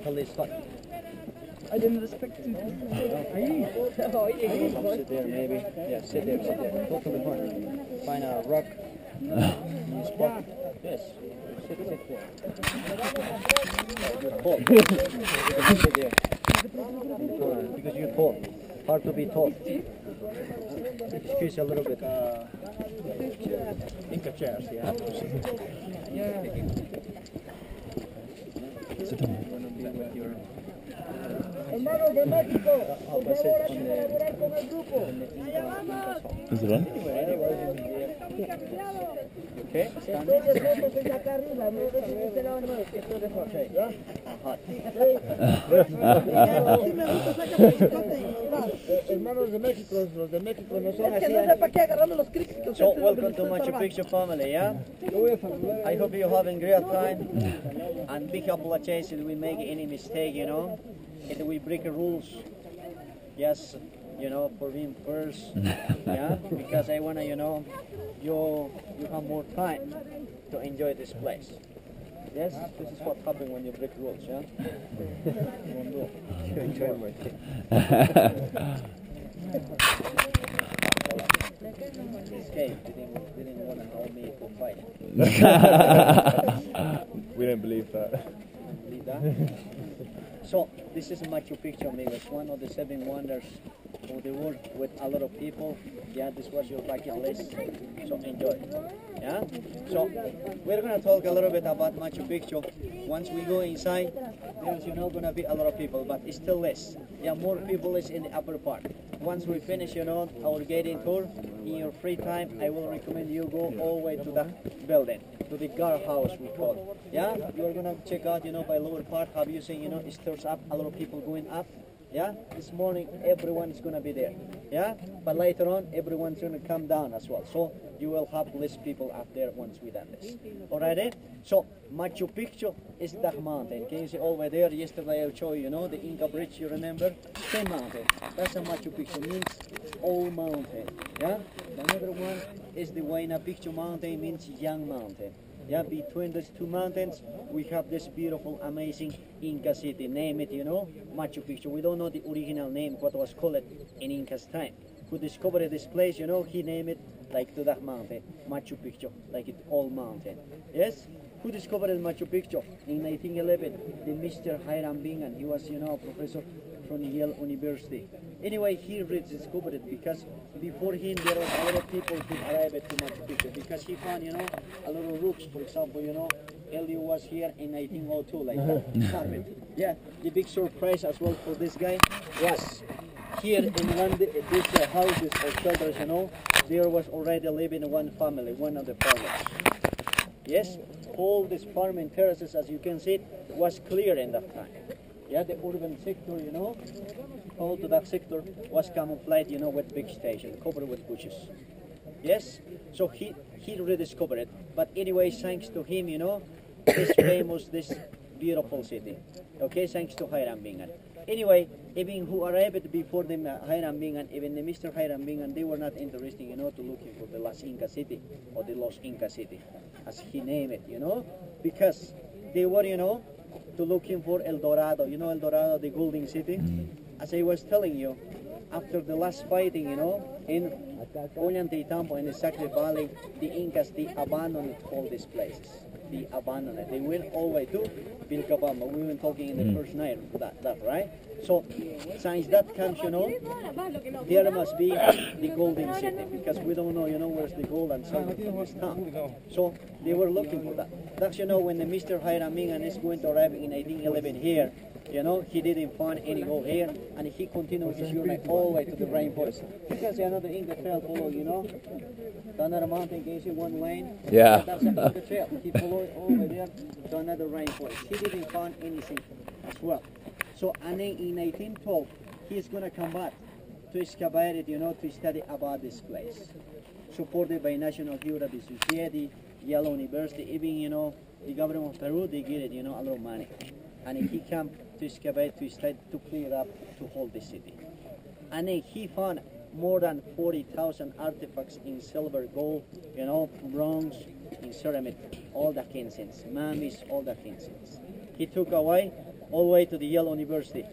police hut. I didn't respect it. Sit there, maybe. Yeah, sit there. Go to the corner. Find a rock. Spot. Yes. Sit there. You're tall. Sit there. In the corner. Because you're tall. Hard to be tall. Excuse a little bit. Inca chairs, yeah. Sit down. Hermanos de México, por favor, hay que colaborar con el grupo. Is it on? Okay. Entonces, nosotros desde acá arriba, no de este lado no, que esto de José, ¿ya? Hermanos de México, los de México no son así. So, welcome to Machu Picchu family, yeah? I hope you're having great time. And big apologies if we make any mistake, you know? If we break the rules. Yes, you know, for being first, yeah? Because I wanna, you know, you have more time to enjoy this place. Yes, this is what happens when you break rules, yeah? You enjoy my thing. Escape, didn't want to help me to fight. We don't believe that. Believe that? So, this is Machu Picchu, amigos, one of the 7 wonders of the world with a lot of people. Yeah, this was your bucket list, so enjoy. Yeah? So, we're going to talk a little bit about Machu Picchu. Once we go inside, there's, you know, going to be a lot of people, but it's still less. Yeah, more people is in the upper part. Once we finish, you know, our guiding tour, in your free time, I will recommend you go all the way to the building, to the guard house we call it. Yeah, you're gonna check out, you know, by lower part. Have you seen, you know, it stirs up a lot of people going up. Yeah, this morning everyone is gonna be there. Yeah, but later on everyone's gonna come down as well. So you will have less people up there once we done this. Alrighty. So Machu Picchu is that mountain. Can you see over there? Yesterday I showed you, know, the Inca bridge. You remember? Same mountain. That's a Machu Picchu, means old mountain. Yeah. Another one is the Huayna Picchu mountain, means young mountain. Yeah, between these 2 mountains, we have this beautiful, amazing Inca city. Name it, you know, Machu Picchu. We don't know the original name, what was called in Inca's time. Who discovered this place, you know, he named it like to that mountain, Machu Picchu, like it old mountain. Yes? Who discovered Machu Picchu? In 1911, the Mr. Hiram Bingham. He was, you know, a professor from Yale University. Anyway, he rediscovered it because before him there was a lot of people who arrived to Machu Picchu because he found, you know, a lot of rooks. For example, you know, Elio was here in 1902, like that. Yeah, the big surprise as well for this guy was here in one of these houses or shelters, you know, there was already living one family, one of the farmers. Yes, all these farming terraces, as you can see, was clear in that time. Yeah, the urban sector, you know, all to that sector was camouflaged, you know, with vegetation, covered with bushes. Yes, so he rediscovered it. But anyway, thanks to him, you know, this famous, this beautiful city. Okay, thanks to Hiram Bingham. Anyway, even who arrived before the Hiram Bingham, even the Mr. Hiram Bingham, they were not interested, you know, to looking for the last Inca city or the lost Inca city, as he named it, you know, because they were, you know, to looking for El Dorado, you know, El Dorado, the golden city. As I was telling you, after the last fighting, you know, in Ollantaytambo in the Sacred Valley, the Incas, they abandoned all these places. They abandoned it. They went all the way to Vilcabamba. We were talking in the first night, that right? So, since that comes, you know, there must be the golden city, because we don't know, you know, where's the gold and silver from this town. So, they were looking for that. That's, you know, when the Mr. Hiram Bingham is going to arrive in 1811 here, you know, he didn't find any gold here, and he continued his journey all the way to the rainforest. Because another Inca trail follow, you know, to another mountain, can you see one lane? Yeah. That's an Inca trail. He followed all the way there to another rainforest. He didn't find anything as well. So, and then in 1812, he's going to come back to excavate it, you know, to study about this place. Supported by National Geographic Society, Yale University, even, you know, the government of Peru, they get it, you know, a lot of money. And he came to excavate, to study, to clear up, to hold the city. And then he found more than 40,000 artifacts in silver, gold, you know, bronze, in ceramic, all the kinds, mummies, all the kinds. He took away all the way to the Yale University.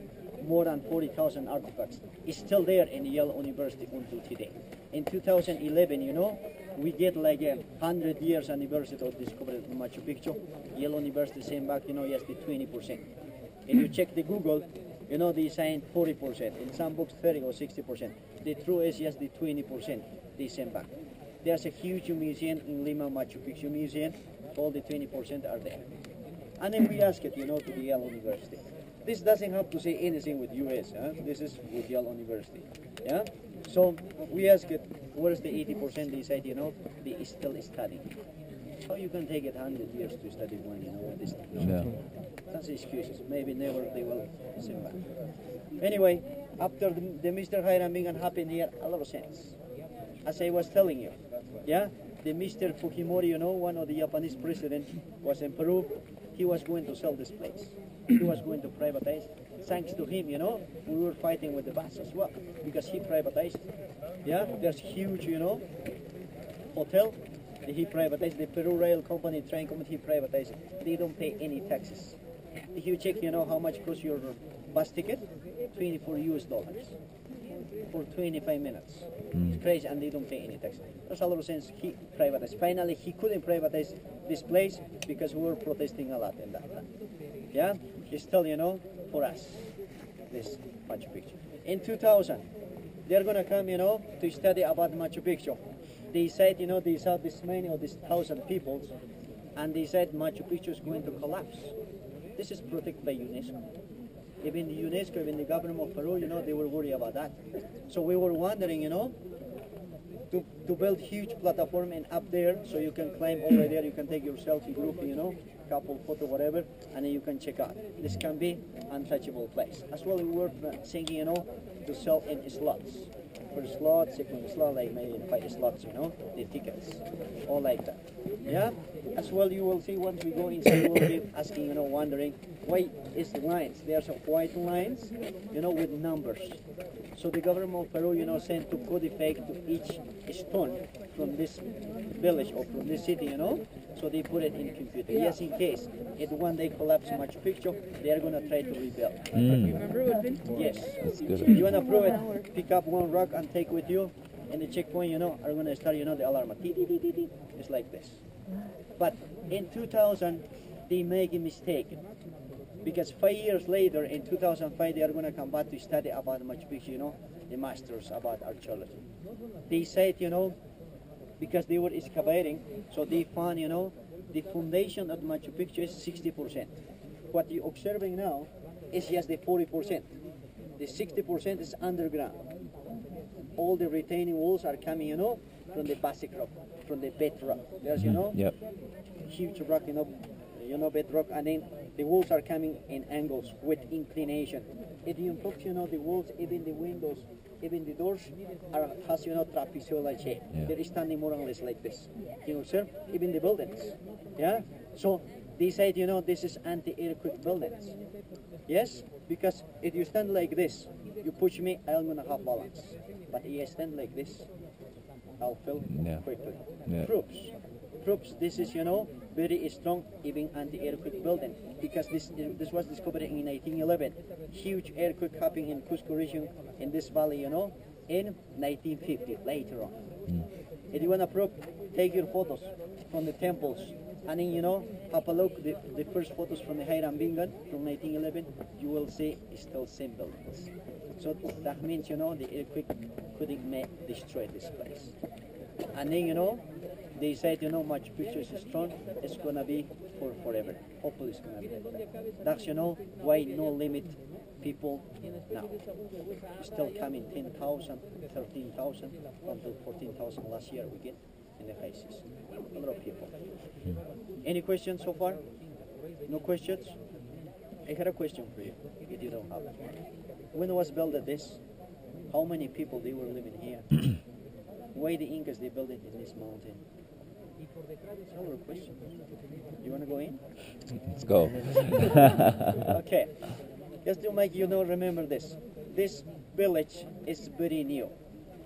More than 40,000 artifacts. It's still there in Yale University until today. In 2011, you know, we get like a 100 years anniversary of discovery of Machu Picchu. Yale University sent back, you know, yes, the 20%. If you check the Google, you know, they saying 40%. In some books, 30 or 60%. The truth is, yes, the 20% they sent back. There's a huge museum in Lima, Machu Picchu Museum. All the 20% are there. And then we ask it, you know, to the Yale University. This doesn't have to say anything with US. Huh? This is with Yale University. Yeah. So we ask it, where's the 80%? They said, you know, they still studying. How you can take it 100 years to study one, you know, what is that? Yeah. That's excuses. Maybe never they will send back. Anyway, after the Mr. Huayna Picchu happened here, a lot of sense. As I was telling you, yeah, the Mr. Fujimori, you know, one of the Japanese president was in Peru. He was going to sell this place. He was going to privatize. Thanks to him, you know, we were fighting with the boss as well because he privatized. Yeah, there's huge, you know, hotel. He privatized the Peru Rail Company, train company. He privatized. They don't pay any taxes. If you check, you know, how much costs your bus ticket, $24 for 25 minutes. It's crazy, and they don't pay any tax. There's a lot of sense. He privatized. Finally, he couldn't privatize this place because we were protesting a lot in that time. Yeah, it's still, you know, for us, this Machu Picchu. In 2000, they're gonna come, you know, to study about Machu Picchu. They said, you know, they saw this many of these 1,000 people, and they said Machu Picchu is going to collapse. This is protected by UNESCO. Even the UNESCO, even the government of Peru, you know, they were worried about that. So we were wondering, you know, to build huge platform and up there so you can climb over there, you can take your selfie group, you know, couple photo, whatever, and then you can check out. This can be untouchable place. As well, we were thinking, you know, to sell in slots. First slot, second slot, like maybe 5 slots, you know, the tickets, all like that. Yeah? As well, you will see once we go inside, we'll be asking, you know, wondering, why is the lines? There's a white lines, you know, with numbers. So the government of Peru, you know, sent to codify to each stone from this village or from this city, you know, so they put it in computer. Yes, in case if one day collapse Machu Picchu, they are going to try to rebuild. You remember what been? Yes. That's good. You want to prove it, pick up one rock and take with you, and the checkpoint, you know, are going to start, you know, the alarm. It's like this. But in 2000, they make a mistake. Because 5 years later, in 2005, they are going to come back to study about Machu Picchu, you know, the masters about archaeology. They said, you know, because they were excavating, so they found, you know, the foundation of Machu Picchu is 60%. What you're observing now is just the 40%. The 60% is underground. All the retaining walls are coming, you know, from the basic rock, from the bedrock. There's, you know, huge rock, you know, bedrock, and then the walls are coming in angles with inclination. If you approach, you know, the walls, even the windows, even the doors has, you know, trapezoidal shape. Yeah. They're standing more or less like this. You observe, even the buildings. Yeah. So they said, you know, this is anti-earthquake buildings. Yes, because if you stand like this, you push me, I'm gonna have balance. But if I stand like this, I'll fall quickly. Yeah. Proofs. This is, you know, very strong, even anti-earthquake building, because this was discovered in 1911. Huge earthquake happened in Cusco region in this valley, you know, in 1950 later on. If you want to prove, take your photos from the temples, and then, you know, have a look the first photos from the Huayna Picchu from 1911. You will see still same buildings. So that means, you know, the earthquake couldn't destroy this place. And then, you know, they said, you know, Machu Picchu is strong, it's going to be for forever. Hopefully it's going to be. That's, you know, why no limit people now. Still coming 10,000, 13,000, until 14,000 last year we get in the faces. A lot of people. Any questions so far? No questions? I had a question for you, if you don't have it. When it was built this, how many people they were living here? Why the Incas they built it in this mountain? It's a lot of questions. You want to go in? Let's go. Okay. Just to make you know, remember this. This village is very new.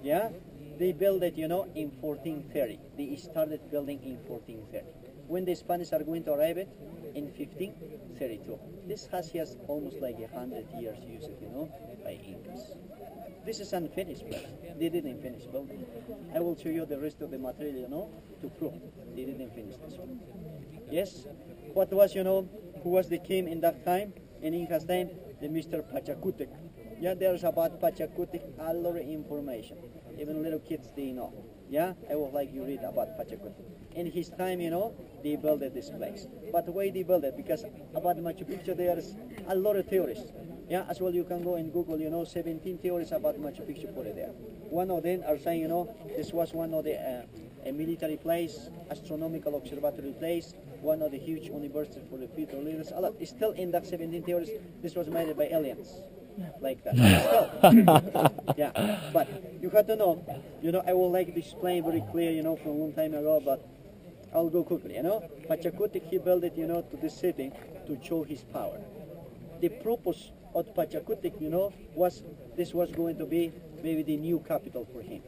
Yeah? They built it, you know, in 1430. They started building in 1430. When the Spanish are going to arrive it, in 1532. This house has almost like 100 years used, you know, by Incas. This is unfinished place. They didn't finish building. I will show you the rest of the material, you know, to prove they didn't finish this one. Yes? What was, you know, who was the king in that time, in Incas time? The Mr. Pachacutic. Yeah, there's about Pachacutic a lot of information. Even little kids, they know. Yeah, I would like you read about Pachacutic. In his time, you know, they built this place. But why they built it? Because about Machu Picchu, there's a lot of theories. Yeah, as well you can go and Google, you know, 17 theories about Machu Picchu, put it there. One of them are saying, you know, this was one of the a military place, astronomical observatory place, one of the huge universities for the future leaders. A lot. It's still in that 17 theories. This was made by aliens, like that. Still. Yeah, but you have to know, you know, I would like to explain very clear, you know, from a long time ago, but I'll go quickly, you know. Pachacutic, he built it, you know, to this city to show his power. The purpose of Pachacutic, you know, was this was going to be maybe the new capital for him.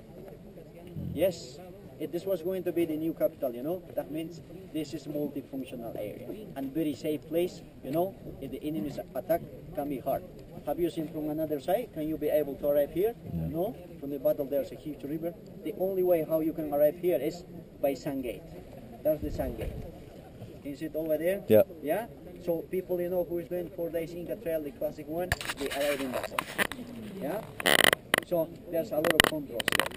Yes, this was going to be the new capital, you know. That means this is multifunctional area and very safe place, you know. If the enemy's attack can be hard. Have you seen from another side? Can you be able to arrive here? No. From the battle, there's a huge river. The only way how you can arrive here is by Sun Gate. That's the Sun Gate. Can you see it over there? Yeah. Yeah. So people, you know, who is doing 4 days Inca Trail, the classic one, they arrive in that one. Yeah. So there's a lot of controls here.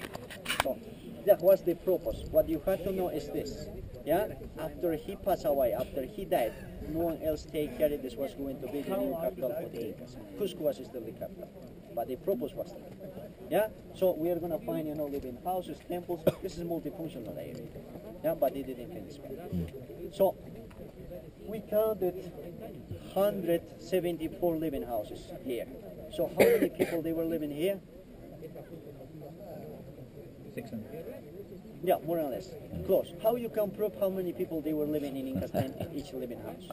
So that was the purpose. What you have to know is this. Yeah. After he passed away, after he died, no one else take care of this was going to be the new capital for the Incas. Cusco was still the capital, but the purpose was there. Yeah. So we are gonna find, you know, living houses, temples. This is multifunctional area. Yeah, but they didn't finish. So we counted 174 living houses here. So how many people they were living here? 600. Yeah, more or less. Close. How you can prove how many people they were living in Incas time in each living house?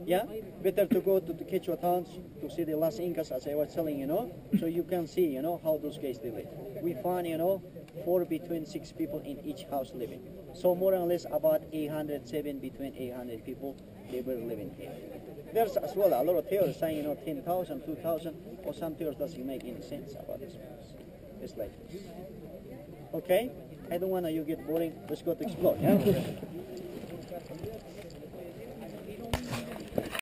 Yeah? Better to go to the Quechua towns to see the last Incas, as I was telling, you know, so you can see, you know, how those guys they live. We found, you know, 4 between 6 people in each house living. So more or less about 807 between 800 people they were living here. There's as well a lot of theories saying, you know, 10,000, 2,000, or some theories doesn't make any sense about this place. It's like this. Okay? I don't want you get boring. Let's go to explore. Yeah?